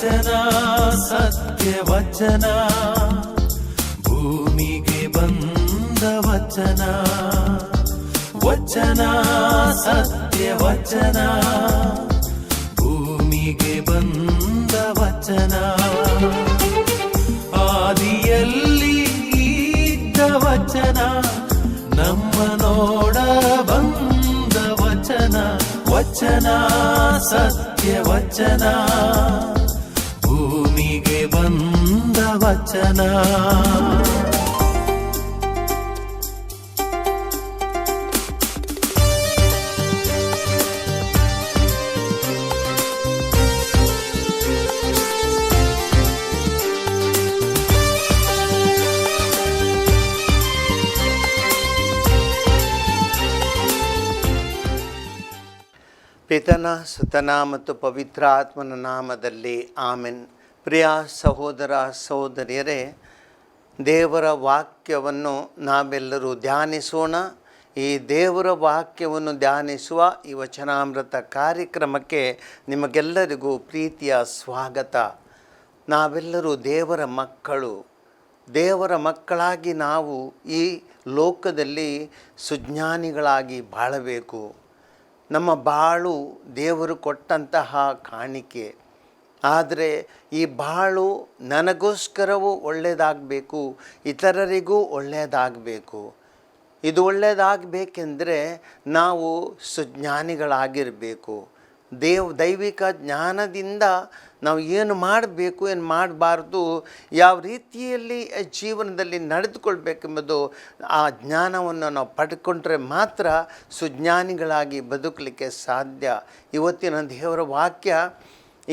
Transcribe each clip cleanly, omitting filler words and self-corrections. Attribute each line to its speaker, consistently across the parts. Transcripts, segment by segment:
Speaker 1: ವಚನ ಸತ್ಯ ವಚನ ಭೂಮಿಗೆ ಬಂದ ವಚನ ವಚನ ಸತ್ಯ ವಚನ ಭೂಮಿಗೆ ಬಂದ ವಚನ ಆದಿಯಲ್ಲಿ ಇದ್ದ ವಚನ ನಮ್ಮ ನೋಡ ಬಂದ ವಚನ ವಚನ ಸತ್ಯ ವಚನ ಭೂಮಿಗೆ ಬಂದ ವಚನ
Speaker 2: ಪಿತನ ಸುತನ ಮತ್ತು ಪವಿತ್ರ ಆತ್ಮನ ನಾಮದಲ್ಲಿ ಆಮೆನ್. ಪ್ರಿಯ ಸಹೋದರ ಸಹೋದರಿಯರೇ, ದೇವರ ವಾಕ್ಯವನ್ನು ನಾವೆಲ್ಲರೂ ಧ್ಯಾನಿಸೋಣ. ಈ ದೇವರ ವಾಕ್ಯವನ್ನು ಧ್ಯಾನಿಸುವ ಈ ವಚನಾಮೃತ ಕಾರ್ಯಕ್ರಮಕ್ಕೆ ನಿಮಗೆಲ್ಲರಿಗೂ ಪ್ರೀತಿಯ ಸ್ವಾಗತ. ನಾವೆಲ್ಲರೂ ದೇವರ ಮಕ್ಕಳು. ದೇವರ ಮಕ್ಕಳಾಗಿ ನಾವು ಈ ಲೋಕದಲ್ಲಿ ಸುಜ್ಞಾನಿಗಳಾಗಿ ಬಾಳಬೇಕು. ನಮ್ಮ ಬಾಳು ದೇವರು ಕೊಟ್ಟಂತಹ ಕಾಣಿಕೆ. ಆದರೆ ಈ ಬಾಳು ನನಗೋಸ್ಕರವೂ ಒಳ್ಳೆಯದಾಗಬೇಕು, ಇತರರಿಗೂ ಒಳ್ಳೆಯದಾಗಬೇಕು. ಇದು ಒಳ್ಳೆಯದಾಗಬೇಕೆಂದರೆ ನಾವು ಸುಜ್ಞಾನಿಗಳಾಗಿರಬೇಕು. ದೈವಿಕ ಜ್ಞಾನದಿಂದ ನಾವು ಏನು ಮಾಡಬೇಕು, ಏನು ಮಾಡಬಾರ್ದು, ಯಾವ ರೀತಿಯಲ್ಲಿ ಜೀವನದಲ್ಲಿ ನಡೆದುಕೊಳ್ಬೇಕೆಂಬುದು ಆ ಜ್ಞಾನವನ್ನು ನಾವು ಪಡ್ಕೊಂಡ್ರೆ ಮಾತ್ರ ಸುಜ್ಞಾನಿಗಳಾಗಿ ಬದುಕಲಿಕ್ಕೆ ಸಾಧ್ಯ. ಇವತ್ತಿನ ದೇವರ ವಾಕ್ಯ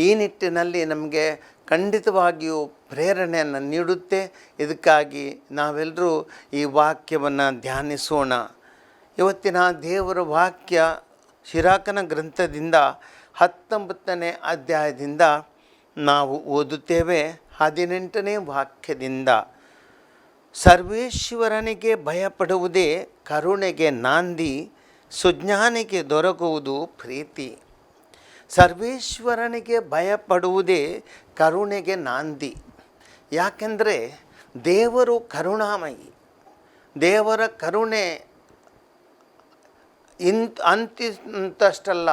Speaker 2: ಈ ನಿಟ್ಟಿನಲ್ಲಿ ನಮಗೆ ಖಂಡಿತವಾಗಿಯೂ ಪ್ರೇರಣೆಯನ್ನು ನೀಡುತ್ತೆ. ಇದಕ್ಕಾಗಿ ನಾವೆಲ್ಲರೂ ಈ ವಾಕ್ಯವನ್ನು ಧ್ಯಾನಿಸೋಣ. ಇವತ್ತಿನ ದೇವರ ವಾಕ್ಯ ಶಿರಾಕನ ಗ್ರಂಥದಿಂದ 19ನೇ ಅಧ್ಯಾಯದಿಂದ ನಾವು ಓದುತ್ತೇವೆ. 18ನೇ ವಾಕ್ಯದಿಂದ, ಸರ್ವೇಶ್ವರನಿಗೆ ಭಯಪಡುವುದೇ ಕರುಣೆಗೆ ನಾಂದಿ, ಸುಜ್ಞಾನಿಗೆ ದೊರಕುವುದು ಪ್ರೀತಿ. ಸರ್ವೇಶ್ವರನಿಗೆ ಭಯಪಡುವುದೇ ಕರುಣೆಗೆ ನಾಂದಿ. ಯಾಕೆಂದರೆ ದೇವರು ಕರುಣಾಮಯಿ. ದೇವರ ಕರುಣೆ ಅಂತಿಂತಷ್ಟಲ್ಲ,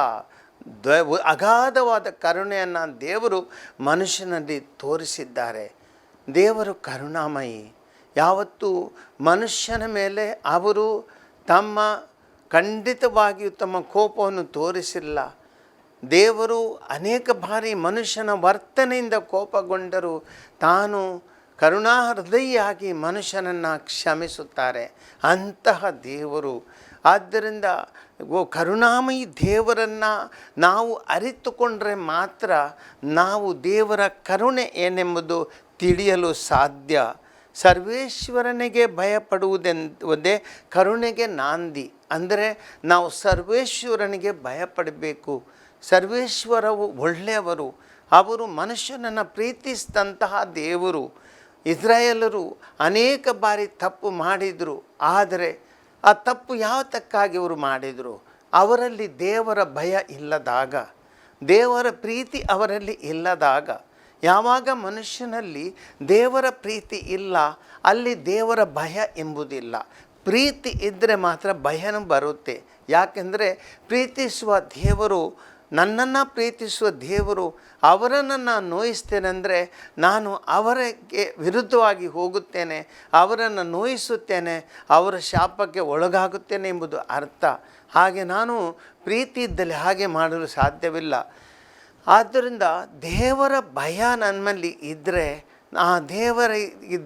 Speaker 2: ಅಗಾಧವಾದ ಕರುಣೆಯನ್ನು ದೇವರು ಮನುಷ್ಯನಲ್ಲಿ ತೋರಿಸಿದ್ದಾರೆ. ದೇವರು ಕರುಣಾಮಯಿ. ಯಾವತ್ತೂ ಮನುಷ್ಯನ ಮೇಲೆ ಅವರು ಖಂಡಿತವಾಗಿಯೂ ತಮ್ಮ ಕೋಪವನ್ನು ತೋರಿಸಿಲ್ಲ. ದೇವರು ಅನೇಕ ಬಾರಿ ಮನುಷ್ಯನ ವರ್ತನೆಯಿಂದ ಕೋಪಗೊಂಡರೂ ತಾನು ಕರುಣಾ ಹೃದಯಿಯಾಗಿ ಮನುಷ್ಯನನ್ನು ಕ್ಷಮಿಸುತ್ತಾರೆ. ಅಂತಹ ದೇವರು. ಆದ್ದರಿಂದ ಕರುಣಾಮಯಿ ದೇವರನ್ನು ನಾವು ಅರಿತುಕೊಂಡ್ರೆ ಮಾತ್ರ ನಾವು ದೇವರ ಕರುಣೆ ಏನೆಂಬುದು ತಿಳಿಯಲು ಸಾಧ್ಯ. ಸರ್ವೇಶ್ವರನಿಗೆ ಭಯಪಡುವುದೆಂದೇ ಕರುಣೆಗೆ ನಾಂದಿ. ಅಂದರೆ ನಾವು ಸರ್ವೇಶ್ವರನಿಗೆ ಭಯಪಡಬೇಕು. ಸರ್ವೇಶ್ವರವು ಒಳ್ಳೆಯವರು. ಅವರು ಮನುಷ್ಯನನ್ನು ಪ್ರೀತಿಸಿದಂತಹ ದೇವರು. ಇಸ್ರಾಯೇಲರು ಅನೇಕ ಬಾರಿ ತಪ್ಪು ಮಾಡಿದರು. ಆದರೆ ಆ ತಪ್ಪು ಯಾವತ್ತಕ್ಕಾಗಿ ಅವರು ಮಾಡಿದರು? ಅವರಲ್ಲಿ ದೇವರ ಭಯ ಇಲ್ಲದಾಗ, ದೇವರ ಪ್ರೀತಿ ಅವರಲ್ಲಿ ಇಲ್ಲದಾಗ. ಯಾವಾಗ ಮನುಷ್ಯನಲ್ಲಿ ದೇವರ ಪ್ರೀತಿ ಇಲ್ಲ, ಅಲ್ಲಿ ದೇವರ ಭಯ ಎಂಬುದಿಲ್ಲ. ಪ್ರೀತಿ ಇದ್ದರೆ ಮಾತ್ರ ಭಯನೂ ಬರುತ್ತೆ. ಯಾಕೆಂದರೆ ಪ್ರೀತಿಸುವ ದೇವರು, ನನ್ನನ್ನು ಪ್ರೀತಿಸುವ ದೇವರು, ಅವರನ್ನು ನಾನು ನೋಯಿಸ್ತೇನೆಂದರೆ ನಾನು ಅವರಿಗೆ ವಿರುದ್ಧವಾಗಿ ಹೋಗುತ್ತೇನೆ, ಅವರನ್ನು ನೋಯಿಸುತ್ತೇನೆ, ಅವರ ಶಾಪಕ್ಕೆ ಒಳಗಾಗುತ್ತೇನೆ ಎಂಬುದು ಅರ್ಥ. ಹಾಗೆ ನಾನು ಪ್ರೀತಿ ಇದ್ದಲ್ಲಿ ಹಾಗೆ ಮಾಡಲು ಸಾಧ್ಯವಿಲ್ಲ. ಆದ್ದರಿಂದ ದೇವರ ಭಯ ನನ್ನಲ್ಲಿ ಇದ್ದರೆ ಆ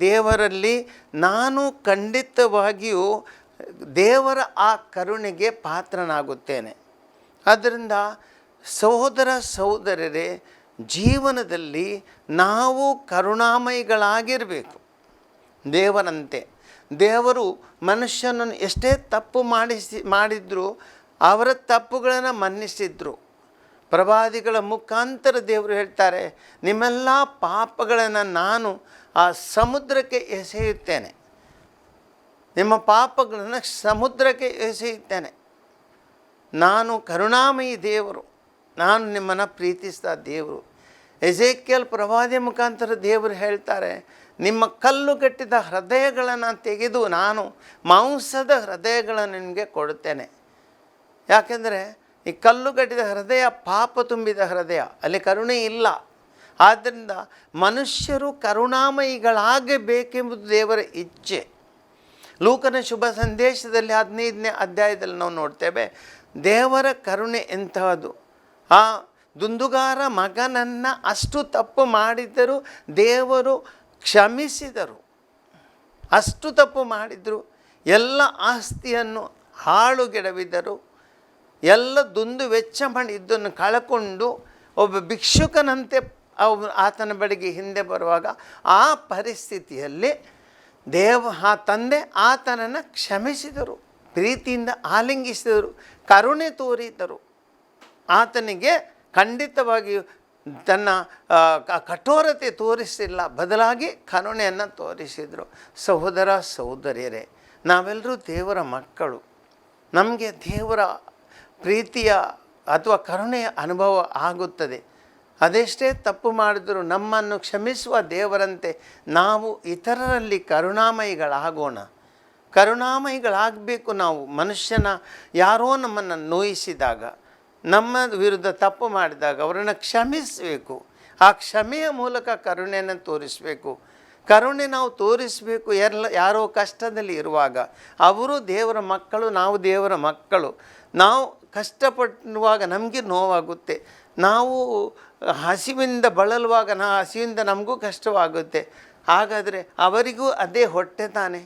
Speaker 2: ದೇವರಲ್ಲಿ ನಾನು ಖಂಡಿತವಾಗಿಯೂ ದೇವರ ಆ ಕರುಣೆಗೆ ಪಾತ್ರನಾಗುತ್ತೇನೆ. ಆದ್ದರಿಂದ ಸಹೋದರ ಸಹೋದರರೇ, ಜೀವನದಲ್ಲಿ ನಾವು ಕರುಣಾಮಯಿಗಳಾಗಿರಬೇಕು ದೇವರಂತೆ. ದೇವರು ಮನುಷ್ಯನನ್ನು ಎಷ್ಟೇ ತಪ್ಪು ಮಾಡಿದರೂ ಅವರ ತಪ್ಪುಗಳನ್ನು ಮನ್ನಿಸಿದ್ರು. ಪ್ರವಾದಿಗಳ ಮುಖಾಂತರ ದೇವರು ಹೇಳ್ತಾರೆ, ನಿಮ್ಮೆಲ್ಲ ಪಾಪಗಳನ್ನು ನಾನು ಆ ಸಮುದ್ರಕ್ಕೆ ಎಸೆಯುತ್ತೇನೆ, ನಿಮ್ಮ ಪಾಪಗಳನ್ನು ಸಮುದ್ರಕ್ಕೆ ಎಸೆಯುತ್ತೇನೆ. ನಾನು ಕರುಣಾಮಯಿ ದೇವರು, ನಾನು ನಿಮ್ಮನ್ನು ಪ್ರೀತಿಸಿದ ದೇವರು. ಎಜೇಕ್ಯಲ್ ಪ್ರವಾದಿ ಮುಖಾಂತರ ದೇವರು ಹೇಳ್ತಾರೆ, ನಿಮ್ಮ ಕಲ್ಲುಗಟ್ಟಿದ ಹೃದಯಗಳನ್ನು ತೆಗೆದು ನಾನು ಮಾಂಸದ ಹೃದಯಗಳನ್ನು ನಿಮಗೆ ಕೊಡುತ್ತೇನೆ. ಯಾಕೆಂದರೆ ಈ ಕಲ್ಲುಗಟ್ಟಿದ ಹೃದಯ ಪಾಪ ತುಂಬಿದ ಹೃದಯ, ಅಲ್ಲಿ ಕರುಣೆ ಇಲ್ಲ. ಆದ್ದರಿಂದ ಮನುಷ್ಯರು ಕರುಣಾಮಯಿಗಳಾಗಬೇಕೆಂಬುದು ದೇವರ ಇಚ್ಛೆ. ಲೂಕನ ಶುಭ ಸಂದೇಶದಲ್ಲಿ 15ನೇ ಅಧ್ಯಾಯದಲ್ಲಿ ನಾವು ನೋಡ್ತೇವೆ, ದೇವರ ಕರುಣೆ ಎಂತಹದ್ದು. ಆ ದುಂದುಗಾರ ಮಗನನ್ನು ಅಷ್ಟು ತಪ್ಪು ಮಾಡಿದರೂ ದೇವರು ಕ್ಷಮಿಸಿದರು. ಅಷ್ಟು ತಪ್ಪು ಮಾಡಿದರು, ಎಲ್ಲ ಆಸ್ತಿಯನ್ನು ಹಾಳುಗೆಡವಿದರು, ಎಲ್ಲ ದುಂದು ವೆಚ್ಚ ಮಾಡಿ ಇದನ್ನು ಕಳ್ಕೊಂಡು ಒಬ್ಬ ಭಿಕ್ಷುಕನಂತೆ ಆತನ ಬಳಿಗೆ ಹಿಂದೆ ಬರುವಾಗ ಆ ಪರಿಸ್ಥಿತಿಯಲ್ಲಿ ಆ ತಂದೆ ಆತನನ್ನು ಕ್ಷಮಿಸಿದರು, ಪ್ರೀತಿಯಿಂದ ಆಲಿಂಗಿಸಿದರು, ಕರುಣೆ ತೋರಿದರು. ಆತನಿಗೆ ಖಂಡಿತವಾಗಿಯೂ ತನ್ನ ಕಠೋರತೆ ತೋರಿಸಿಲ್ಲ, ಬದಲಾಗಿ ಕರುಣೆಯನ್ನು ತೋರಿಸಿದರು. ಸಹೋದರ ಸಹೋದರಿಯರೇ, ನಾವೆಲ್ಲರೂ ದೇವರ ಮಕ್ಕಳು. ನಮಗೆ ದೇವರ ಪ್ರೀತಿಯ ಅಥವಾ ಕರುಣೆಯ ಅನುಭವ ಆಗುತ್ತದೆ. ಅದೆಷ್ಟೇ ತಪ್ಪು ಮಾಡಿದರೂ ನಮ್ಮನ್ನು ಕ್ಷಮಿಸುವ ದೇವರಂತೆ ನಾವು ಇತರರಲ್ಲಿ ಕರುಣಾಮಯಿಗಳಾಗೋಣ. ಕರುಣಾಮಯಿಗಳಾಗಬೇಕು ನಾವು. ಮನುಷ್ಯನ ಯಾರೋ ನಮ್ಮನ್ನು ನೋಯಿಸಿದಾಗ, ನಮ್ಮ ವಿರುದ್ಧ ತಪ್ಪು ಮಾಡಿದಾಗ ಅವರನ್ನು ಕ್ಷಮಿಸಬೇಕು. ಆ ಕ್ಷಮೆಯ ಮೂಲಕ ಕರುಣೆಯನ್ನು ತೋರಿಸಬೇಕು. ಕರುಣೆ ನಾವು ತೋರಿಸಬೇಕು. ಯಾರೋ ಕಷ್ಟದಲ್ಲಿ ಇರುವಾಗ ಅವರು ದೇವರ ಮಕ್ಕಳು, ನಾವು ದೇವರ ಮಕ್ಕಳು. ನಾವು ಕಷ್ಟಪಡುವಾಗ ನಮಗೆ ನೋವಾಗುತ್ತೆ. ನಾವು ಹಸಿವಿಂದ ಬಳಲುವಾಗ ಹಸಿವಿಂದ ನಮಗೂ ಕಷ್ಟವಾಗುತ್ತೆ. ಹಾಗಾದರೆ ಅವರಿಗೂ ಅದೇ ಹೊಟ್ಟೆ ತಾನೆ,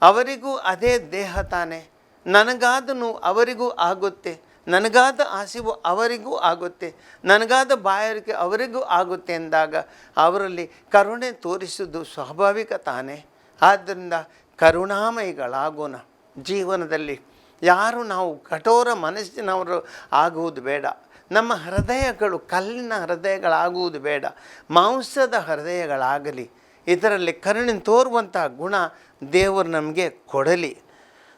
Speaker 2: ಅವರಿಗೂ ಅದೇ ದೇಹ ತಾನೆ. ನನಗಾದ ನೋವು ಅವರಿಗೂ ಆಗುತ್ತೆ, ನನಗಾದ ಹಸಿವು ಅವರಿಗೂ ಆಗುತ್ತೆ, ನನಗಾದ ಬಾಯಾರಿಕೆ ಅವರಿಗೂ ಆಗುತ್ತೆ ಎಂದಾಗ ಅವರಲ್ಲಿ ಕರುಣೆ ತೋರಿಸುವುದು ಸ್ವಾಭಾವಿಕ ತಾನೆ. ಆದ್ದರಿಂದ ಕರುಣಾಮಯಿಗಳಾಗೋಣ ಜೀವನದಲ್ಲಿ. ಯಾರು ನಾವು ಕಠೋರ ಮನಸ್ಸಿನವರು ಆಗುವುದು ಬೇಡ. ನಮ್ಮ ಹೃದಯಗಳು ಕಲ್ಲಿನ ಹೃದಯಗಳಾಗುವುದು ಬೇಡ, ಮಾಂಸದ ಹೃದಯಗಳಾಗಲಿ. ಇದರಲ್ಲಿ ಕರುಣೆ ತೋರುವಂತಹ ಗುಣ ದೇವರು ನಮಗೆ ಕೊಡಲಿ.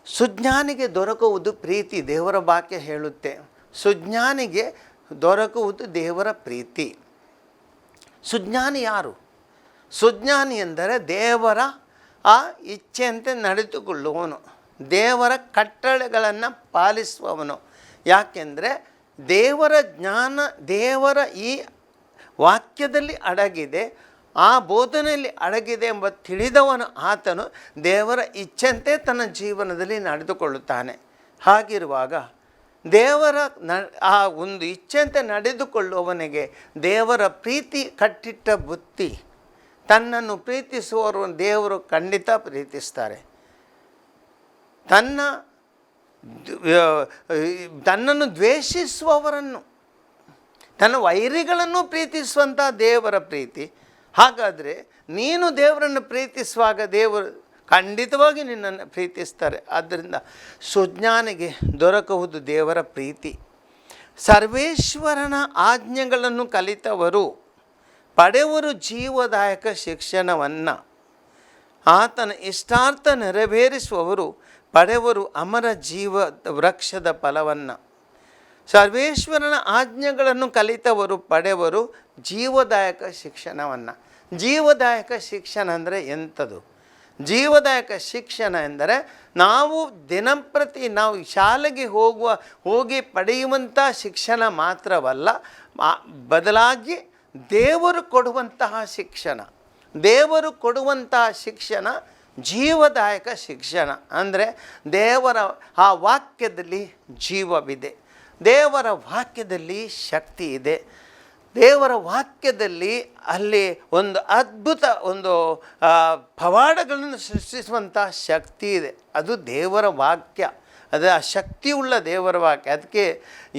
Speaker 2: ಸುಜ್ಞಾನಿಗೆ ದೊರಕುವುದು ಪ್ರೀತಿ, ದೇವರ ವಾಕ್ಯ ಹೇಳುತ್ತೆ. ಸುಜ್ಞಾನಿಗೆ ದೊರಕುವುದು ದೇವರ ಪ್ರೀತಿ. ಸುಜ್ಞಾನಿ ಯಾರು? ಸುಜ್ಞಾನಿ ಎಂದರೆ ದೇವರ ಆ ಇಚ್ಛೆಯಂತೆ ನಡೆದುಕೊಳ್ಳುವವನು, ದೇವರ ಕಟ್ಟಳೆಗಳನ್ನು ಪಾಲಿಸುವವನು. ಯಾಕೆಂದರೆ ದೇವರ ಜ್ಞಾನ ದೇವರ ಈ ವಾಕ್ಯದಲ್ಲಿ ಅಡಗಿದೆ, ಆ ಬೋಧನೆಯಲ್ಲಿ ಅಡಗಿದೆ ಎಂಬ ತಿಳಿದವನು ಆತನು ದೇವರ ಇಚ್ಛೆಯಂತೆ ತನ್ನ ಜೀವನದಲ್ಲಿ ನಡೆದುಕೊಳ್ಳುತ್ತಾನೆ. ಹಾಗಿರುವಾಗ ದೇವರ ಆ ಒಂದು ಇಚ್ಛೆಯಂತೆ ನಡೆದುಕೊಳ್ಳುವವನಿಗೆ ದೇವರ ಪ್ರೀತಿ ಕಟ್ಟಿಟ್ಟ ಬುತ್ತಿ. ತನ್ನನ್ನು ಪ್ರೀತಿಸುವವರು ದೇವರು ಖಂಡಿತ ಪ್ರೀತಿಸ್ತಾರೆ. ತನ್ನನ್ನು ದ್ವೇಷಿಸುವವರನ್ನು, ತನ್ನ ವೈರಿಗಳನ್ನು ಪ್ರೀತಿಸುವಂಥ ದೇವರ ಪ್ರೀತಿ. ಹಾಗಾದರೆ ನೀನು ದೇವರನ್ನು ಪ್ರೀತಿಸುವಾಗ ದೇವರು ಖಂಡಿತವಾಗಿ ನಿನ್ನನ್ನು ಪ್ರೀತಿಸ್ತಾರೆ. ಆದ್ದರಿಂದ ಸುಜ್ಞಾನಿಗೆ ದೊರಕುವುದು ದೇವರ ಪ್ರೀತಿ. ಸರ್ವೇಶ್ವರನ ಆಜ್ಞೆಗಳನ್ನು ಕಲಿತವರು ಪಡೆಯುವರು ಜೀವದಾಯಕ ಶಿಕ್ಷಣವನ್ನು. ಆತನ ಇಷ್ಟಾರ್ಥ ನೆರವೇರಿಸುವವರು ಪಡೆಯುವರು ಅಮರ ಜೀವ ವೃಕ್ಷದ ಫಲವನ್ನು. ಸರ್ವೇಶ್ವರನ ಆಜ್ಞೆಗಳನ್ನು ಕಲಿತವರು ಪಡೆಯುವರು ಜೀವದಾಯಕ ಶಿಕ್ಷಣವನ್ನು. ಜೀವದಾಯಕ ಶಿಕ್ಷಣ ಅಂದರೆ ಎಂಥದ್ದು? ಜೀವದಾಯಕ ಶಿಕ್ಷಣ ಎಂದರೆ ನಾವು ದಿನಂಪ್ರತಿ ನಾವು ಶಾಲೆಗೆ ಹೋಗಿ ಪಡೆಯುವಂಥ ಶಿಕ್ಷಣ ಮಾತ್ರವಲ್ಲ, ಬದಲಾಗಿ ದೇವರು ಕೊಡುವಂತಹ ಶಿಕ್ಷಣ. ದೇವರು ಕೊಡುವಂತಹ ಶಿಕ್ಷಣ ಜೀವದಾಯಕ ಶಿಕ್ಷಣ. ಅಂದರೆ ದೇವರ ಆ ವಾಕ್ಯದಲ್ಲಿ ಜೀವವಿದೆ, ದೇವರ ವಾಕ್ಯದಲ್ಲಿ ಶಕ್ತಿ ಇದೆ, ದೇವರ ವಾಕ್ಯದಲ್ಲಿ ಅಲ್ಲಿ ಒಂದು ಅದ್ಭುತ ಒಂದು ಪವಾಡಗಳನ್ನು ಸೃಷ್ಟಿಸುವಂಥ ಶಕ್ತಿ ಇದೆ. ಅದು ದೇವರ ವಾಕ್ಯ, ಅದು ಆ ಶಕ್ತಿಯುಳ್ಳ ದೇವರ ವಾಕ್ಯ. ಅದಕ್ಕೆ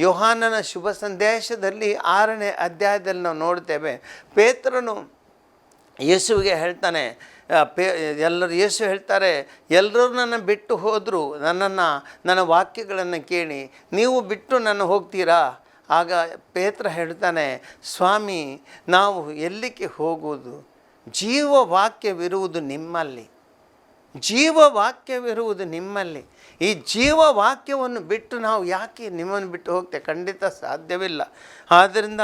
Speaker 2: ಯೋಹಾನನ ಶುಭ ಸಂದೇಶದಲ್ಲಿ 6ನೇ ಅಧ್ಯಾಯದಲ್ಲಿ ನಾವು ನೋಡ್ತೇವೆ, ಪೇತ್ರನು ಯೇಸುವಿಗೆ ಹೇಳ್ತಾನೆ, ಯೇಸು ಹೇಳ್ತಾರೆ, ಎಲ್ಲರೂ ನನ್ನ ಬಿಟ್ಟು ಹೋದರು, ನನ್ನ ವಾಕ್ಯಗಳನ್ನು ಕೇಳಿ ನೀವು ಬಿಟ್ಟು ನನ್ನ ಹೋಗ್ತೀರಾ? ಆಗ ಪೇತ್ರ ಹೇಳ್ತಾನೆ, ಸ್ವಾಮಿ ನಾವು ಎಲ್ಲಿಗೆ ಹೋಗುವುದು? ಜೀವ ವಾಕ್ಯವಿರುವುದು ನಿಮ್ಮಲ್ಲಿ. ಜೀವವಾಕ್ಯವಿರುವುದು ನಿಮ್ಮಲ್ಲಿ. ಈ ಜೀವವಾಕ್ಯವನ್ನು ಬಿಟ್ಟು ನಾವು ಯಾಕೆ ನಿಮ್ಮನ್ನು ಬಿಟ್ಟು ಹೋಗ್ತೇವೆ? ಖಂಡಿತ ಸಾಧ್ಯವಿಲ್ಲ. ಆದ್ದರಿಂದ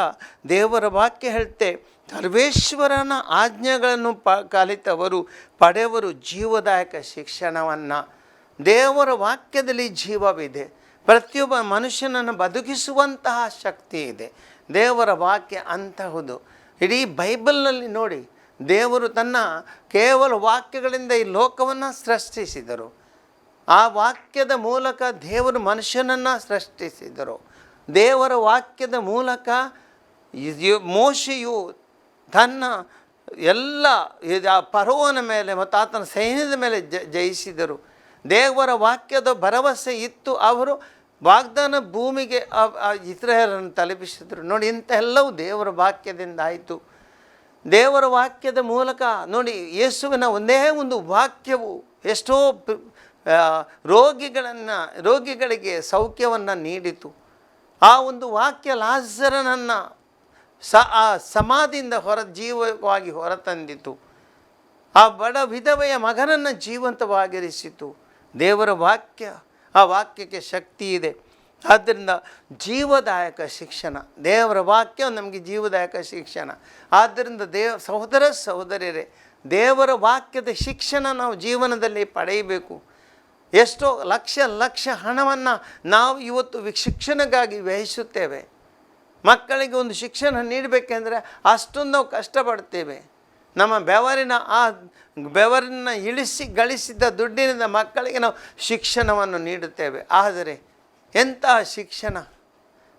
Speaker 2: ದೇವರ ವಾಕ್ಯ ಹೇಳ್ತೆ, ಸರ್ವೇಶ್ವರನ ಆಜ್ಞೆಗಳನ್ನು ಕಲಿತವರು ಪಡೆಯವರು ಜೀವದಾಯಕ ಶಿಕ್ಷಣವನ್ನು. ದೇವರ ವಾಕ್ಯದಲ್ಲಿ ಜೀವವಿದೆ. ಪ್ರತಿಯೊಬ್ಬ ಮನುಷ್ಯನನ್ನು ಬದುಕಿಸುವಂತಹ ಶಕ್ತಿ ಇದೆ. ದೇವರ ವಾಕ್ಯ ಅಂತಹುದು. ಇಡೀ ಬೈಬಲ್ನಲ್ಲಿ ನೋಡಿ, ದೇವರು ತನ್ನ ಕೇವಲ ವಾಕ್ಯಗಳಿಂದ ಈ ಲೋಕವನ್ನು ಸೃಷ್ಟಿಸಿದರು. ಆ ವಾಕ್ಯದ ಮೂಲಕ ದೇವರು ಮನುಷ್ಯನನ್ನು ಸೃಷ್ಟಿಸಿದರು. ದೇವರ ವಾಕ್ಯದ ಮೂಲಕ ಮೋಶೆಯು ತನ್ನ ಎಲ್ಲ ಫರೋಹನ ಮೇಲೆ ಮತ್ತು ಆತನ ಸೈನ್ಯದ ಮೇಲೆ ಜಯಿಸಿದರು. ದೇವರ ವಾಕ್ಯದ ಭರವಸೆ ಇತ್ತು. ಅವರು ವಾಗ್ದಾನ ಭೂಮಿಗೆ ಇಸ್ರಾಯೇಲನ್ನು ತಲುಪಿಸಿದರು. ನೋಡಿ, ಇಂಥೆಲ್ಲವೂ ದೇವರ ವಾಕ್ಯದಿಂದ ಆಯಿತು. ದೇವರ ವಾಕ್ಯದ ಮೂಲಕ ನೋಡಿ, ಯೇಸುವಿನ ಒಂದೇ ಒಂದು ವಾಕ್ಯವು ಎಷ್ಟೋ ರೋಗಿಗಳಿಗೆ ಸೌಖ್ಯವನ್ನು ನೀಡಿತು. ಆ ಒಂದು ವಾಕ್ಯ ಲಾಜರನನ್ನು ಸಮಾಧಿಯಿಂದ ಜೀವವಾಗಿ ಹೊರತಂದಿತು. ಆ ಬಡ ವಿಧವೆಯ ಮಗನನ್ನು ಜೀವಂತವಾಗಿರಿಸಿತು. ದೇವರ ವಾಕ್ಯ, ಆ ವಾಕ್ಯಕ್ಕೆ ಶಕ್ತಿ ಇದೆ. ಆದ್ದರಿಂದ ಜೀವದಾಯಕ ಶಿಕ್ಷಣ, ದೇವರ ವಾಕ್ಯ ನಮಗೆ ಜೀವದಾಯಕ ಶಿಕ್ಷಣ. ಆದ್ದರಿಂದ ಸಹೋದರ ಸಹೋದರಿಯರೇ, ದೇವರ ವಾಕ್ಯದ ಶಿಕ್ಷಣ ನಾವು ಜೀವನದಲ್ಲಿ ಪಡೆಯಬೇಕು. ಎಷ್ಟೋ ಲಕ್ಷ ಹಣವನ್ನು ನಾವು ಇವತ್ತು ಶಿಕ್ಷಣಕ್ಕಾಗಿ ವ್ಯಯಿಸುತ್ತೇವೆ. ಮಕ್ಕಳಿಗೆ ಒಂದು ಶಿಕ್ಷಣ ನೀಡಬೇಕೆಂದರೆ ಅಷ್ಟೊಂದು ನಾವು ಕಷ್ಟಪಡ್ತೇವೆ. ನಮ್ಮ ಬೆವರನ್ನು ಇಳಿಸಿ ಗಳಿಸಿದ ದುಡ್ಡಿನಿಂದ ಮಕ್ಕಳಿಗೆ ನಾವು ಶಿಕ್ಷಣವನ್ನು ನೀಡುತ್ತೇವೆ. ಆದರೆ ಎಂತಹ ಶಿಕ್ಷಣ?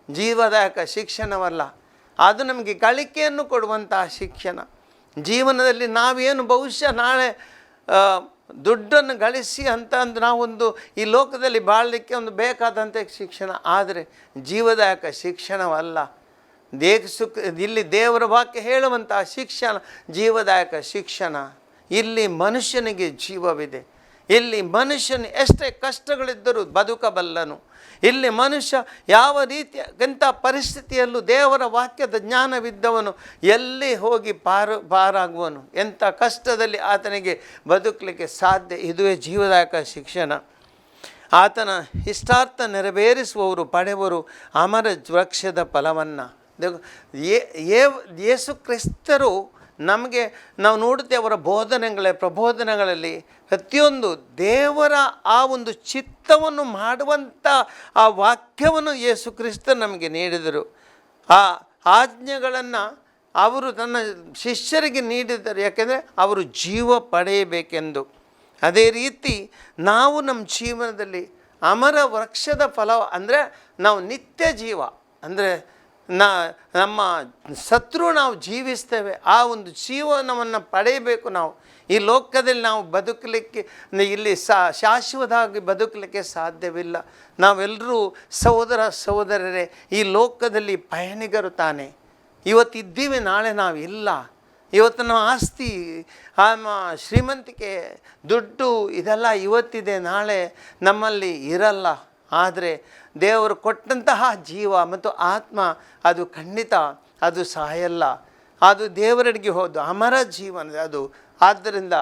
Speaker 2: ಜೀವದಾಯಕ ಶಿಕ್ಷಣವಲ್ಲ. ಅದು ನಮಗೆ ಗಳಿಕೆಯನ್ನು ಕೊಡುವಂತಹ ಶಿಕ್ಷಣ. ಜೀವನದಲ್ಲಿ ನಾವೇನು ಬಹುಶಃ ನಾಳೆ ದುಡ್ಡನ್ನು ಗಳಿಸಿ ಅಂತ ನಾವೊಂದು ಈ ಲೋಕದಲ್ಲಿ ಬಾಳಲಿಕ್ಕೆ ಒಂದು ಬೇಕಾದಂಥ ಶಿಕ್ಷಣ, ಆದರೆ ಜೀವದಾಯಕ ಶಿಕ್ಷಣವಲ್ಲ. ಇಲ್ಲಿ ದೇವರ ವಾಕ್ಯ ಹೇಳುವಂತಹ ಶಿಕ್ಷಣ ಜೀವದಾಯಕ ಶಿಕ್ಷಣ. ಇಲ್ಲಿ ಮನುಷ್ಯನಿಗೆ ಜೀವವಿದೆ. ಇಲ್ಲಿ ಮನುಷ್ಯನು ಎಷ್ಟೇ ಕಷ್ಟಗಳಿದ್ದರೂ ಬದುಕಬಲ್ಲನು. ಇಲ್ಲಿ ಮನುಷ್ಯ ಯಾವ ರೀತಿಯಂಥ ಪರಿಸ್ಥಿತಿಯಲ್ಲೂ ದೇವರ ವಾಕ್ಯದ ಜ್ಞಾನವಿದ್ದವನು ಎಲ್ಲಿ ಹೋಗಿ ಪಾರಾಗುವನು. ಎಂಥ ಕಷ್ಟದಲ್ಲಿ ಆತನಿಗೆ ಬದುಕಲಿಕ್ಕೆ ಸಾಧ್ಯ. ಇದುವೇ ಜೀವದಾಯಕ ಶಿಕ್ಷಣ. ಆತನ ಇಷ್ಟಾರ್ಥ ನೆರವೇರಿಸುವವರು ಪಡೆವರು ಅಮರ ವೃಕ್ಷದ ಫಲವನ್ನು. ಯೇಸು ಕ್ರಿಸ್ತರು ನಮಗೆ ನಾವು ನೋಡುತ್ತೇವೆ ಅವರ ಪ್ರಬೋಧನೆಗಳಲ್ಲಿ ಪ್ರತಿಯೊಂದು ದೇವರ ಆ ಒಂದು ಚಿತ್ತವನ್ನು ಮಾಡುವಂಥ ಆ ವಾಕ್ಯವನ್ನು ಯೇಸು ಕ್ರಿಸ್ತರು ನಮಗೆ ನೀಡಿದರು. ಆ ಆಜ್ಞೆಗಳನ್ನು ಅವರು ತನ್ನ ಶಿಷ್ಯರಿಗೆ ನೀಡಿದರು, ಯಾಕೆಂದರೆ ಅವರು ಜೀವ ಪಡೆಯಬೇಕೆಂದು. ಅದೇ ರೀತಿ ನಾವು ನಮ್ಮ ಜೀವನದಲ್ಲಿ ಅಮರ ವೃಕ್ಷದ ಫಲ ಅಂದರೆ ನಾವು ನಿತ್ಯ ಜೀವ, ಅಂದರೆ ನಮ್ಮ ಶತ್ರು ನಾವು ಜೀವಿಸ್ತೇವೆ. ಆ ಒಂದು ಜೀವನವನ್ನು ಪಡೆಯಬೇಕು. ನಾವು ಈ ಲೋಕದಲ್ಲಿ ನಾವು ಬದುಕಲಿಕ್ಕೆ ಇಲ್ಲಿ ಶಾಶ್ವತವಾಗಿ ಬದುಕಲಿಕ್ಕೆ ಸಾಧ್ಯವಿಲ್ಲ. ನಾವೆಲ್ಲರೂ ಸಹೋದರರೇ ಈ ಲೋಕದಲ್ಲಿ ಪಯಣಿಗರು ತಾನೆ. ಇವತ್ತಿದ್ದೀವಿ, ನಾಳೆ ನಾವು ಇಲ್ಲ. ಇವತ್ತು ನಾವು ಆಸ್ತಿ, ಶ್ರೀಮಂತಿಕೆ, ದುಡ್ಡು ಇದೆಲ್ಲ ಇವತ್ತಿದೆ, ನಾಳೆ ನಮ್ಮಲ್ಲಿ ಇರಲ್ಲ. ಆದರೆ ದೇವರು ಕೊಟ್ಟಂತಹ ಜೀವ ಮತ್ತು ಆತ್ಮ ಅದು ಖಂಡಿತ ಅದು ಸಾಯಲ್ಲ. ಅದು ದೇವರೆಡೆಗೆ ಹೋದು ಅಮರ ಜೀವನ ಅದು. ಆದ್ದರಿಂದ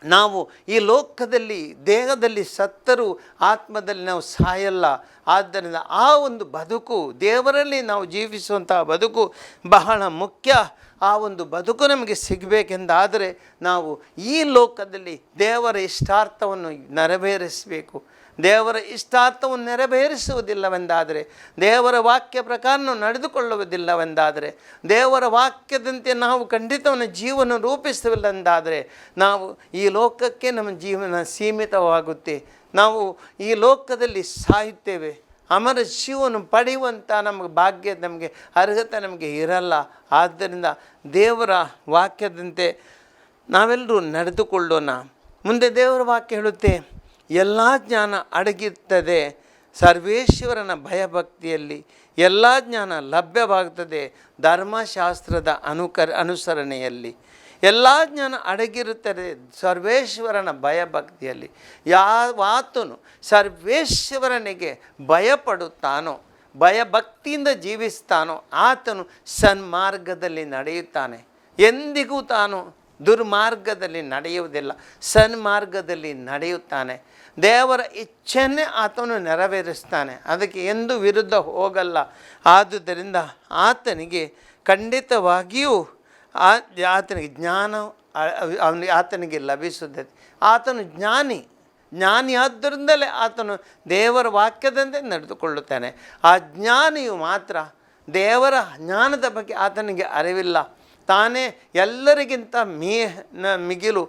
Speaker 2: ನಾವು ಈ ಲೋಕದಲ್ಲಿ ದೇಹದಲ್ಲಿ ಸತ್ತರೂ ಆತ್ಮದಲ್ಲಿ ನಾವು ಸಾಯಲ್ಲ. ಆದ್ದರಿಂದ ಆ ಒಂದು ಬದುಕು, ದೇವರಲ್ಲಿ ನಾವು ಜೀವಿಸುವಂತಹ ಬದುಕು ಬಹಳ ಮುಖ್ಯ. ಆ ಒಂದು ಬದುಕು ನಮಗೆ ಸಿಗಬೇಕೆಂದಾದರೆ ನಾವು ಈ ಲೋಕದಲ್ಲಿ ದೇವರ ಇಷ್ಟಾರ್ಥವನ್ನು ನೆರವೇರಿಸಬೇಕು. ದೇವರ ಇಷ್ಟಾರ್ಥವನ್ನು ನೆರವೇರಿಸುವುದಿಲ್ಲವೆಂದಾದರೆ, ದೇವರ ವಾಕ್ಯ ಪ್ರಕಾರ ನಡೆದುಕೊಳ್ಳುವುದಿಲ್ಲವೆಂದಾದರೆ, ದೇವರ ವಾಕ್ಯದಂತೆ ನಾವು ಖಂಡಿತವನ್ನು ಜೀವನ ರೂಪಿಸಲಿಲ್ಲವೆಂದಾದರೆ ನಾವು ಈ ಲೋಕಕ್ಕೆ ನಮ್ಮ ಜೀವನ ಸೀಮಿತವಾಗುತ್ತೆ. ನಾವು ಈ ಲೋಕದಲ್ಲಿ ಸಾಯುತ್ತೇವೆ. ಅಮರ ಜೀವನ ಪಡೆಯುವಂಥ ನಮಗೆ ಭಾಗ್ಯ, ನಮಗೆ ಅರ್ಹತೆ ನಮಗೆ ಇರಲ್ಲ. ಆದ್ದರಿಂದ ದೇವರ ವಾಕ್ಯದಂತೆ ನಾವೆಲ್ಲರೂ ನಡೆದುಕೊಳ್ಳೋಣ. ಮುಂದೆ ದೇವರ ವಾಕ್ಯ ಹೇಳುತ್ತೆ, ಎಲ್ಲ ಜ್ಞಾನ ಅಡಗಿರ್ತದೆ ಸರ್ವೇಶ್ವರನ ಭಯಭಕ್ತಿಯಲ್ಲಿ. ಎಲ್ಲ ಜ್ಞಾನ ಲಭ್ಯವಾಗ್ತದೆ ಧರ್ಮಶಾಸ್ತ್ರದ ಅನುಸರಣೆಯಲ್ಲಿ. ಎಲ್ಲ ಜ್ಞಾನ ಅಡಗಿರುತ್ತದೆ ಸರ್ವೇಶ್ವರನ ಭಯಭಕ್ತಿಯಲ್ಲಿ. ಯಾವಾತನು ಸರ್ವೇಶ್ವರನಿಗೆ ಭಯಪಡುತ್ತಾನೋ, ಭಯಭಕ್ತಿಯಿಂದ ಜೀವಿಸ್ತಾನೋ ಆತನು ಸನ್ಮಾರ್ಗದಲ್ಲಿ ನಡೆಯುತ್ತಾನೆ. ಎಂದಿಗೂ ತಾನು ದುರ್ಮಾರ್ಗದಲ್ಲಿ ನಡೆಯುವುದಿಲ್ಲ, ಸನ್ಮಾರ್ಗದಲ್ಲಿ ನಡೆಯುತ್ತಾನೆ. ದೇವರ ಇಚ್ಛೆಯನ್ನೇ ಆತನು ನೆರವೇರಿಸ್ತಾನೆ, ಅದಕ್ಕೆ ಎಂದೂ ವಿರುದ್ಧ ಹೋಗಲ್ಲ. ಆದುದರಿಂದ ಆತನಿಗೆ ಖಂಡಿತವಾಗಿಯೂ ಆತನಿಗೆ ಜ್ಞಾನ ಆತನಿಗೆ ಲಭಿಸುತ್ತದೆ. ಆತನು ಜ್ಞಾನಿ ಆದ್ದರಿಂದಲೇ ಆತನು ದೇವರ ವಾಕ್ಯದಂತೆ ನಡೆದುಕೊಳ್ಳುತ್ತಾನೆ. ಆ ಜ್ಞಾನಿಯು ಮಾತ್ರ ದೇವರ ಜ್ಞಾನದ ಬಗ್ಗೆ ಆತನಿಗೆ ಅರಿವಿಲ್ಲ. ತಾನೇ ಎಲ್ಲರಿಗಿಂತ ಮಿಗಿಲು,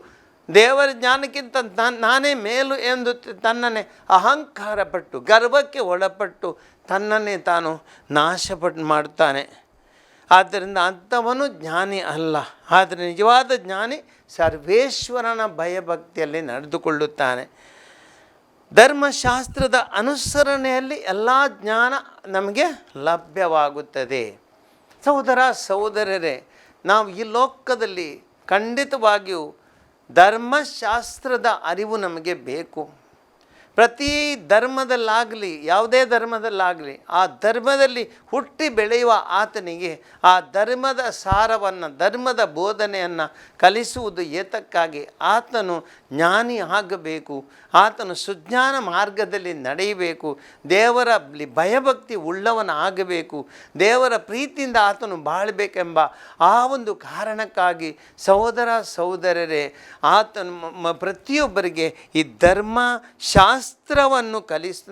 Speaker 2: ದೇವರ ಜ್ಞಾನಕ್ಕಿಂತ ನಾನೇ ಮೇಲು ಎಂದು ತನ್ನನ್ನೇ ಅಹಂಕಾರಪಟ್ಟು ಗರ್ವಕ್ಕೆ ಒಳಪಟ್ಟು ತನ್ನನ್ನೇ ತಾನು ನಾಶಪಟ್ಟು ಮಾಡುತ್ತಾನೆ. ಆದ್ದರಿಂದ ಅಂಥವನು ಜ್ಞಾನಿ ಅಲ್ಲ. ಆದರೆ ನಿಜವಾದ ಜ್ಞಾನಿ ಸರ್ವೇಶ್ವರನ ಭಯಭಕ್ತಿಯಲ್ಲಿ ನಡೆದುಕೊಳ್ಳುತ್ತಾನೆ. ಧರ್ಮಶಾಸ್ತ್ರದ ಅನುಸರಣೆಯಲ್ಲಿ ಎಲ್ಲ ಜ್ಞಾನ ನಮಗೆ ಲಭ್ಯವಾಗುತ್ತದೆ. ಸಹೋದರರೇ, ನಾವು ಈ ಲೋಕದಲ್ಲಿ ಖಂಡಿತವಾಗಿಯೂ ಧರ್ಮಶಾಸ್ತ್ರದ ಅರಿವು ನಮಗೆ ಬೇಕು. ಪ್ರತಿ ಧರ್ಮದಲ್ಲಾಗಲಿ, ಯಾವುದೇ ಧರ್ಮದಲ್ಲಾಗಲಿ, ಆ ಧರ್ಮದಲ್ಲಿ ಹುಟ್ಟಿ ಬೆಳೆಯುವ ಆತನಿಗೆ ಆ ಧರ್ಮದ ಸಾರವನ್ನು, ಧರ್ಮದ ಬೋಧನೆಯನ್ನು ಕಲಿಸುವುದು ಏತಕ್ಕಾಗಿ? ಆತನು ಜ್ಞಾನಿ ಆಗಬೇಕು, ಆತನು ಸುಜ್ಞಾನ ಮಾರ್ಗದಲ್ಲಿ ನಡೆಯಬೇಕು, ದೇವರ ಭಯಭಕ್ತಿ ಉಳ್ಳವನಾಗಬೇಕು, ದೇವರ ಪ್ರೀತಿಯಿಂದ ಆತನು ಬಾಳಬೇಕೆಂಬ ಆ ಒಂದು ಕಾರಣಕ್ಕಾಗಿ ಸಹೋದರರೇ, ಆತನು ಪ್ರತಿಯೊಬ್ಬರಿಗೆ ಈ ಧರ್ಮಶಾಸ್ತ್ರವನ್ನು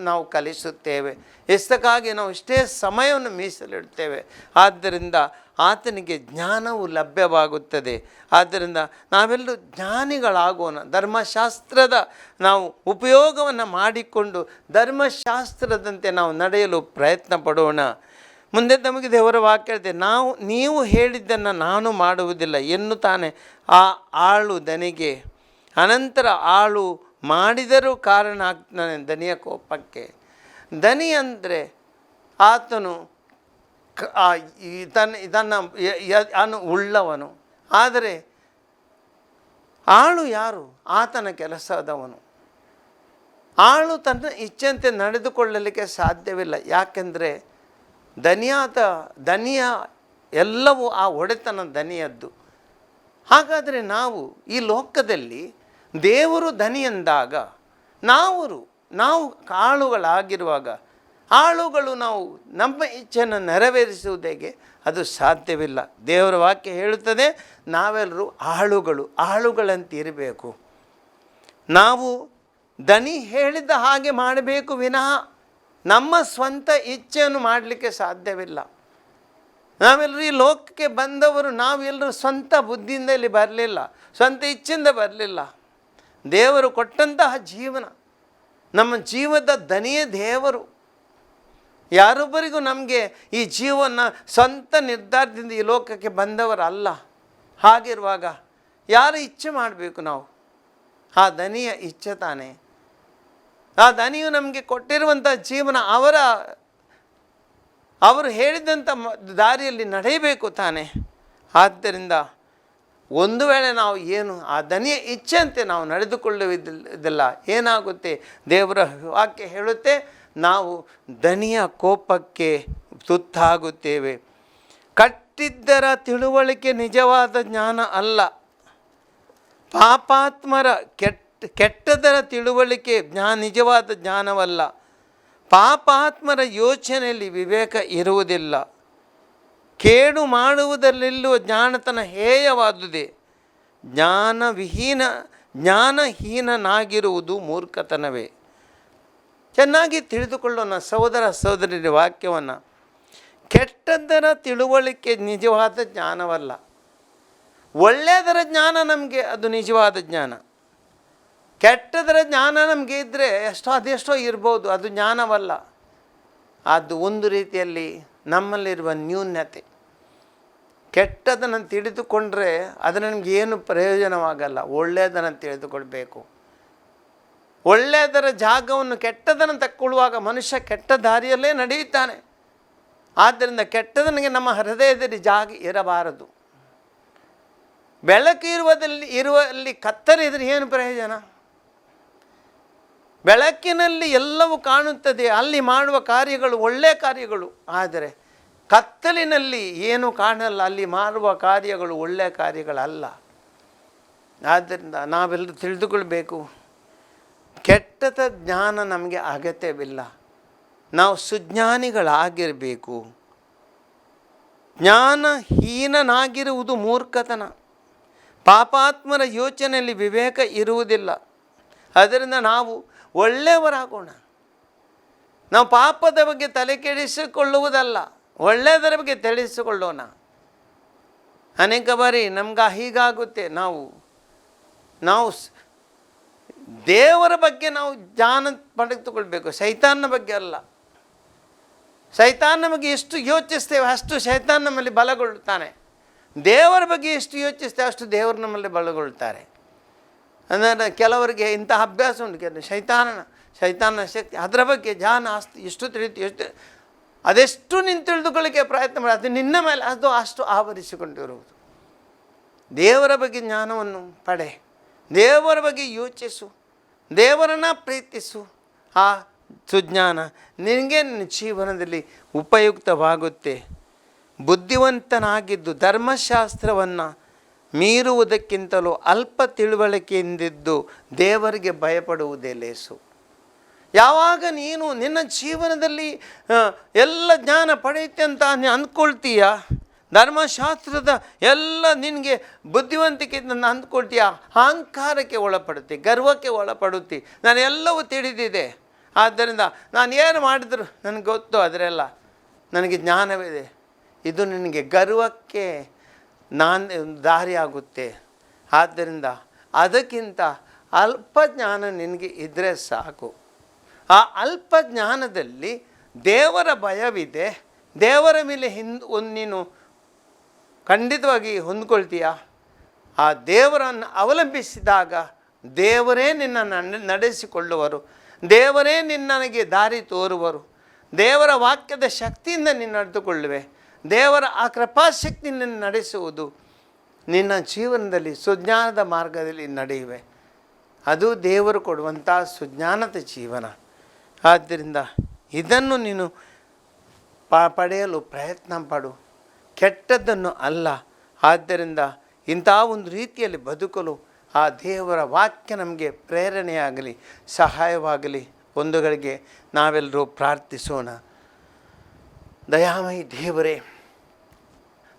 Speaker 2: ನಾವು ಕಲಿಸುತ್ತೇವೆ. ಎಷ್ಟಕ್ಕಾಗಿ ನಾವು ಇಷ್ಟೇ ಸಮಯವನ್ನು ಮೀಸಲಿಡುತ್ತೇವೆ. ಆದ್ದರಿಂದ ಆತನಿಗೆ ಜ್ಞಾನವು ಲಭ್ಯವಾಗುತ್ತದೆ. ಆದ್ದರಿಂದ ನಾವೆಲ್ಲರೂ ಜ್ಞಾನಿಗಳಾಗೋಣ. ಧರ್ಮಶಾಸ್ತ್ರದ ನಾವು ಉಪಯೋಗವನ್ನು ಮಾಡಿಕೊಂಡು ಧರ್ಮಶಾಸ್ತ್ರದಂತೆ ನಾವು ನಡೆಯಲು ಪ್ರಯತ್ನ ಪಡೋಣ. ಮುಂದೆ ನಮಗೆ ದೇವರ ವಾಕ್ಯ ಹೇಳ್ತೆ, ನೀವು ಹೇಳಿದ್ದನ್ನು ನಾನು ಮಾಡುವುದಿಲ್ಲ ಎನ್ನುತ್ತಾನೆ ಆ ಆಳು ದನಿಗೆ. ಅನಂತರ ಆಳು ಮಾಡಿದರೂ ಕಾರಣ ಆಗ್ತಾನೆ ದನಿಯ ಕೋಪಕ್ಕೆ. ದನಿ ಅಂದರೆ ಆತನು ಇದನ್ನು ಉಳ್ಳವನು. ಆದರೆ ಆಳು ಯಾರು? ಆತನ ಕೆಲಸದವನು. ಆಳು ತನ್ನ ಇಚ್ಛೆಯಂತೆ ನಡೆದುಕೊಳ್ಳಲಿಕ್ಕೆ ಸಾಧ್ಯವಿಲ್ಲ. ಯಾಕೆಂದರೆ ದನಿಯ ಎಲ್ಲವೂ ಆ ಒಡೆತನ ದನಿಯದ್ದು. ಹಾಗಾದರೆ ನಾವು ಈ ಲೋಕದಲ್ಲಿ ದೇವರು ದನಿ ಎಂದಾಗ ನಾವು ಆಳುಗಳಾಗಿರುವಾಗ ಆಳುಗಳು ನಾವು ನಮ್ಮ ಇಚ್ಛೆಯನ್ನು ನೆರವೇರಿಸುವುದೇಗೆ? ಅದು ಸಾಧ್ಯವಿಲ್ಲ. ದೇವರ ವಾಕ್ಯ ಹೇಳುತ್ತದೆ, ನಾವೆಲ್ಲರೂ ಆಳುಗಳಂತೆ ಇರಬೇಕು. ನಾವು ದನಿ ಹೇಳಿದ ಹಾಗೆ ಮಾಡಬೇಕು ವಿನಃ ನಮ್ಮ ಸ್ವಂತ ಇಚ್ಛೆಯನ್ನು ಮಾಡಲಿಕ್ಕೆ ಸಾಧ್ಯವಿಲ್ಲ. ನಾವೆಲ್ಲರೂ ಈ ಲೋಕಕ್ಕೆ ಬಂದವರು, ನಾವೆಲ್ಲರೂ ಸ್ವಂತ ಬುದ್ಧಿಯಿಂದ ಇಲ್ಲಿ ಬರಲಿಲ್ಲ, ಸ್ವಂತ ಇಚ್ಛೆಯಿಂದ ಬರಲಿಲ್ಲ. ದೇವರು ಕೊಟ್ಟಂತಹ ಜೀವನ, ನಮ್ಮ ಜೀವದ ದನಿಯೇ ದೇವರು. ಯಾರೊಬ್ಬರಿಗೂ ನಮಗೆ ಈ ಜೀವನ ಸ್ವಂತ ನಿರ್ಧಾರದಿಂದ ಈ ಲೋಕಕ್ಕೆ ಬಂದವರಲ್ಲ. ಹಾಗಿರುವಾಗ ಯಾರು ಇಚ್ಛೆ ಮಾಡಬೇಕು? ನಾವು ಆ ದನಿಯ ಇಚ್ಛೆ ತಾನೇ. ಆ ದನಿಯು ನಮಗೆ ಕೊಟ್ಟಿರುವಂಥ ಜೀವನ ಅವರು ಹೇಳಿದಂಥ ದಾರಿಯಲ್ಲಿ ನಡೆಯಬೇಕು ತಾನೆ. ಆದ್ದರಿಂದ ಒಂದು ವೇಳೆ ನಾವು ಆ ದನಿಯ ಇಚ್ಛೆಯಂತೆ ನಾವು ನಡೆದುಕೊಳ್ಳುವುದಿಲ್ಲ, ಏನಾಗುತ್ತೆ? ದೇವರ ವಾಕ್ಯ ಹೇಳುತ್ತೆ, ನಾವು ದನಿಯ ಕೋಪಕ್ಕೆ ತುತ್ತಾಗುತ್ತೇವೆ. ಕಟ್ಟಿದ್ದರ ತಿಳುವಳಿಕೆ ನಿಜವಾದ ಜ್ಞಾನ ಅಲ್ಲ. ಪಾಪಾತ್ಮರ ಕೆಟ್ಟದರ ತಿಳುವಳಿಕೆ ನಿಜವಾದ ಜ್ಞಾನವಲ್ಲ. ಪಾಪಾತ್ಮರ ಯೋಚನೆಯಲ್ಲಿ ವಿವೇಕ ಇರುವುದಿಲ್ಲ. ಕೇಡು ಮಾಡುವುದರಲ್ಲಿರುವ ಜ್ಞಾನತನ ಹೇಯವಾದುದೇ. ಜ್ಞಾನಹೀನನಾಗಿರುವುದು ಮೂರ್ಖತನವೇ. ಚೆನ್ನಾಗಿ ತಿಳಿದುಕೊಳ್ಳೋಣ ಸಹೋದರರ ವಾಕ್ಯವನ್ನು. ಕೆಟ್ಟದ್ದರ ತಿಳುವಳಿಕೆ ನಿಜವಾದ ಜ್ಞಾನವಲ್ಲ. ಒಳ್ಳೆಯದರ ಜ್ಞಾನ ನಮಗೆ ಅದು ನಿಜವಾದ ಜ್ಞಾನ. ಕೆಟ್ಟದರ ಜ್ಞಾನ ನಮಗೆ ಇದ್ದರೆ ಅದೆಷ್ಟೋ ಇರ್ಬೋದು, ಅದು ಜ್ಞಾನವಲ್ಲ. ಅದು ಒಂದು ರೀತಿಯಲ್ಲಿ ನಮ್ಮಲ್ಲಿರುವ ನ್ಯೂನ್ಯತೆ. ಕೆಟ್ಟದನ್ನು ತಿಳಿದುಕೊಂಡ್ರೆ ಅದು ನಮಗೆ ಏನು ಪ್ರಯೋಜನವಾಗಲ್ಲ. ಒಳ್ಳೆಯದನ್ನು ತಿಳಿದುಕೊಳ್ಬೇಕು. ಒಳ್ಳೆಯದರ ಜಾಗವನ್ನು ಕೆಟ್ಟದನ್ನು ತಕ್ಕೊಳ್ಳುವಾಗ ಮನುಷ್ಯ ಕೆಟ್ಟ ದಾರಿಯಲ್ಲೇ ನಡೆಯುತ್ತಾನೆ. ಆದ್ದರಿಂದ ಕೆಟ್ಟದನಿಗೆ ನಮ್ಮ ಹೃದಯದಲ್ಲಿ ಜಾಗ ಇರಬಾರದು. ಬೆಳಕು ಇರುವಲ್ಲಿ ಕತ್ತಲಿದ್ರೆ ಏನು ಪ್ರಯೋಜನ? ಬೆಳಕಿನಲ್ಲಿ ಎಲ್ಲವೂ ಕಾಣುತ್ತದೆ, ಅಲ್ಲಿ ಮಾಡುವ ಕಾರ್ಯಗಳು ಒಳ್ಳೆಯ ಕಾರ್ಯಗಳು. ಆದರೆ ಕತ್ತಲಿನಲ್ಲಿ ಏನು ಕಾಣಲ್ಲ, ಅಲ್ಲಿ ಮಾಡುವ ಕಾರ್ಯಗಳು ಒಳ್ಳೆಯ ಕಾರ್ಯಗಳಲ್ಲ. ಆದ್ದರಿಂದ ನಾವೆಲ್ಲರೂ ತಿಳಿದುಕೊಳ್ಬೇಕು, ಕೆಟ್ಟದ ಜ್ಞಾನ ನಮಗೆ ಅಗತ್ಯವಿಲ್ಲ. ನಾವು ಸುಜ್ಞಾನಿಗಳಾಗಿರಬೇಕು. ಜ್ಞಾನಹೀನನಾಗಿರುವುದು ಮೂರ್ಖತನ. ಪಾಪಾತ್ಮರ ಯೋಚನೆಯಲ್ಲಿ ವಿವೇಕ ಇರುವುದಿಲ್ಲ. ಅದರಿಂದ ನಾವು ಒಳ್ಳೆಯವರಾಗೋಣ. ನಾವು ಪಾಪದ ಬಗ್ಗೆ ತಲೆ ಕೆಡಿಸಿಕೊಳ್ಳುವುದಲ್ಲ, ಒಳ್ಳೆಯದರ ಬಗ್ಗೆ ತಿಳಿಸಿಕೊಳ್ಳೋಣ. ಅನೇಕ ಬಾರಿ ನಮ್ಗೆ ಹೀಗಾಗುತ್ತೆ, ನಾವು ದೇವರ ಬಗ್ಗೆ ನಾವು ಜ್ಞಾನ ಪಡೆದುಕೊಳ್ಬೇಕು, ಸೈತಾನನ ಬಗ್ಗೆ ಅಲ್ಲ. ಸೈತಾನನ ಬಗ್ಗೆ ಎಷ್ಟು ಯೋಚಿಸ್ತೇವೆ ಅಷ್ಟು ಸೈತಾನ ನಮ್ಮಲ್ಲಿ ಬಲಗೊಳ್ಳುತ್ತಾನೆ. ದೇವರ ಬಗ್ಗೆ ಎಷ್ಟು ಯೋಚಿಸ್ತೇವೆ ಅಷ್ಟು ದೇವರು ನಮ್ಮಲ್ಲಿ ಬಲಗೊಳ್ಳುತ್ತಾರೆ. ಅಂದರೆ ಕೆಲವರಿಗೆ ಇಂಥ ಅಭ್ಯಾಸ ಉಂಟು, ಸೈತಾನನ ಶಕ್ತಿ ಅದರ ಬಗ್ಗೆ ಜ್ಞಾನ ಎಷ್ಟು ತಿಳಿತು, ಅದೆಷ್ಟು ನೀನು ತಿಳಿದುಕೊಳ್ಳಿಕ್ಕೆ ಪ್ರಯತ್ನ ಮಾಡಿ, ಅದು ನಿನ್ನ ಮೇಲೆ ಅಷ್ಟು ಆವರಿಸಿಕೊಂಡಿರುವುದು. ದೇವರ ಬಗ್ಗೆ ಜ್ಞಾನವನ್ನು ಪಡೆ, ದೇವರ ಬಗ್ಗೆ ಯೋಚಿಸು, ದೇವರನ್ನು ಪ್ರೀತಿಸು. ಆ ಸುಜ್ಞಾನ ನಿನಗೆ ನಿನ್ನ ಜೀವನದಲ್ಲಿ ಉಪಯುಕ್ತವಾಗುತ್ತೆ. ಬುದ್ಧಿವಂತನಾಗಿದ್ದು ಧರ್ಮಶಾಸ್ತ್ರವನ್ನು ಮೀರುವುದಕ್ಕಿಂತಲೂ ಅಲ್ಪ ತಿಳುವಳಿಕೆಯಿಂದಿದ್ದು ದೇವರಿಗೆ ಭಯಪಡುವುದೇ ಲೇಸು. ಯಾವಾಗ ನೀನು ನಿನ್ನ ಜೀವನದಲ್ಲಿ ಎಲ್ಲ ಜ್ಞಾನ ಪಡೆಯುತ್ತೆ ಅಂತ ಅಂದ್ಕೊಳ್ತೀಯ, ಧರ್ಮಶಾಸ್ತ್ರದ ಎಲ್ಲ ನಿನಗೆ ಬುದ್ಧಿವಂತಿಕೆ ಅಂದ್ಕೊಳ್ತೀಯ, ಅಹಂಕಾರಕ್ಕೆ ಒಳಪಡುತ್ತೆ, ಗರ್ವಕ್ಕೆ ಒಳಪಡುತ್ತಿ. ನಾನು ಎಲ್ಲವೂ ತಿಳಿದಿದೆ, ಆದ್ದರಿಂದ ನಾನು ಏನು ಮಾಡಿದ್ರು ನನಗೆ ಗೊತ್ತು, ಅದರೆಲ್ಲ ನನಗೆ ಜ್ಞಾನವಿದೆ. ಇದು ನಿನಗೆ ಗರ್ವಕ್ಕೆ ದಾರಿಯಾಗುತ್ತೆ. ಆದ್ದರಿಂದ ಅದಕ್ಕಿಂತ ಅಲ್ಪ ಜ್ಞಾನ ನಿನಗೆ ಇದ್ದರೆ ಸಾಕು. ಆ ಅಲ್ಪ ಜ್ಞಾನದಲ್ಲಿ ದೇವರ ಭಯವಿದೆ, ದೇವರ ಮೇಲೆ ನೀನು ಖಂಡಿತವಾಗಿ ಹೊಂದ್ಕೊಳ್ತೀಯ. ಆ ದೇವರನ್ನು ಅವಲಂಬಿಸಿದಾಗ ದೇವರೇ ನಿನ್ನನ್ನು ನಡೆಸಿಕೊಳ್ಳುವರು, ದೇವರೇ ನಿನ್ನನಿಗೆ ದಾರಿ ತೋರುವರು. ದೇವರ ವಾಕ್ಯದ ಶಕ್ತಿಯಿಂದ ನೀನು ನಡೆದುಕೊಳ್ಳುವೆ. ದೇವರ ಆ ಕೃಪಾಶಕ್ತಿ ನಿನ್ನ ನಡೆಸುವುದು ನಿನ್ನ ಜೀವನದಲ್ಲಿ ಸುಜ್ಞಾನದ ಮಾರ್ಗದಲ್ಲಿ ನಡೆಯುವೆ. ಅದು ದೇವರು ಕೊಡುವಂಥ ಸುಜ್ಞಾನದ ಜೀವನ. ಆದ್ದರಿಂದ ಇದನ್ನು ನೀನು ಪಡೆಯಲು ಪ್ರಯತ್ನ ಪಡು, ಕೆಟ್ಟದ್ದನ್ನು ಅಲ್ಲ. ಆದ್ದರಿಂದ ಇಂಥ ಒಂದು ರೀತಿಯಲ್ಲಿ ಬದುಕಲು ಆ ದೇವರ ವಾಕ್ಯ ನಮಗೆ ಪ್ರೇರಣೆಯಾಗಲಿ, ಸಹಾಯವಾಗಲಿ. ಒಂದುಗಳಿಗೆ ನಾವೆಲ್ಲರೂ ಪ್ರಾರ್ಥಿಸೋಣ. ದಯಾಮಯಿ ದೇವರೇ,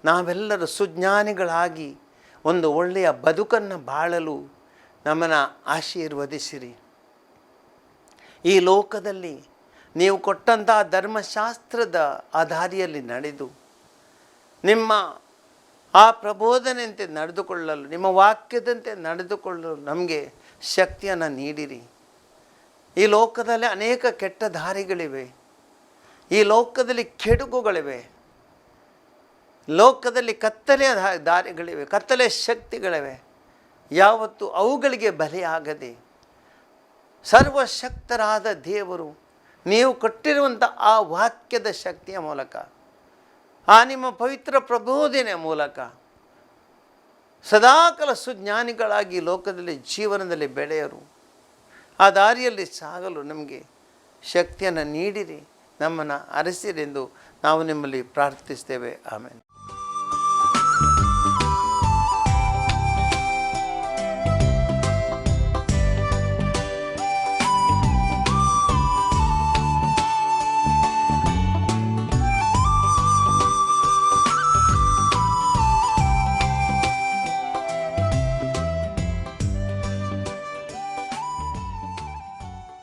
Speaker 2: ನಾವೆಲ್ಲರೂ ಸುಜ್ಞಾನಿಗಳಾಗಿ ಒಂದು ಒಳ್ಳೆಯ ಬದುಕನ್ನು ಬಾಳಲು ನಮ್ಮನ್ನು ಆಶೀರ್ವದಿಸಿರಿ. ಈ ಲೋಕದಲ್ಲಿ ನೀವು ಕೊಟ್ಟಂಥ ಧರ್ಮಶಾಸ್ತ್ರದ ಆ ದಾರಿಯಲ್ಲಿ ನಡೆದು ನಿಮ್ಮ ಆ ಪ್ರಬೋಧನೆಯಂತೆ ನಡೆದುಕೊಳ್ಳಲು, ನಿಮ್ಮ ವಾಕ್ಯದಂತೆ ನಡೆದುಕೊಳ್ಳಲು ನಮಗೆ ಶಕ್ತಿಯನ್ನು ನೀಡಿರಿ. ಈ ಲೋಕದಲ್ಲಿ ಅನೇಕ ಕೆಟ್ಟ ದಾರಿಗಳಿವೆ, ಈ ಲೋಕದಲ್ಲಿ ಕೆಡುಕುಗಳಿವೆ, ಲೋಕದಲ್ಲಿ ಕತ್ತಲೆಯ ದಾರಿಗಳಿವೆ, ಕತ್ತಲೆಯ ಶಕ್ತಿಗಳಿವೆ. ಯಾವತ್ತು ಅವುಗಳಿಗೆ ಬಲಿಯಾಗದೆ ಸರ್ವಶಕ್ತರಾದ ದೇವರು ನೀವು ಕೊಟ್ಟಿರುವಂಥ ಆ ವಾಕ್ಯದ ಶಕ್ತಿಯ ಮೂಲಕ, ಆ ನಿಮ್ಮ ಪವಿತ್ರ ಪ್ರಬೋಧನೆಯ ಮೂಲಕ ಸದಾಕಾಲ ಸುಜ್ಞಾನಿಗಳಾಗಿ ಲೋಕದಲ್ಲಿ ಜೀವನದಲ್ಲಿ ಬೆಳೆಯರು. ಆ ದಾರಿಯಲ್ಲಿ ಸಾಗಲು ನಮಗೆ ಶಕ್ತಿಯನ್ನು ನೀಡಿರಿ, ನಮ್ಮನ್ನು ಅರಸಿರೆಂದು ನಾವು ನಿಮ್ಮಲ್ಲಿ ಪ್ರಾರ್ಥಿಸ್ತೇವೆ. ಆಮೇಲೆ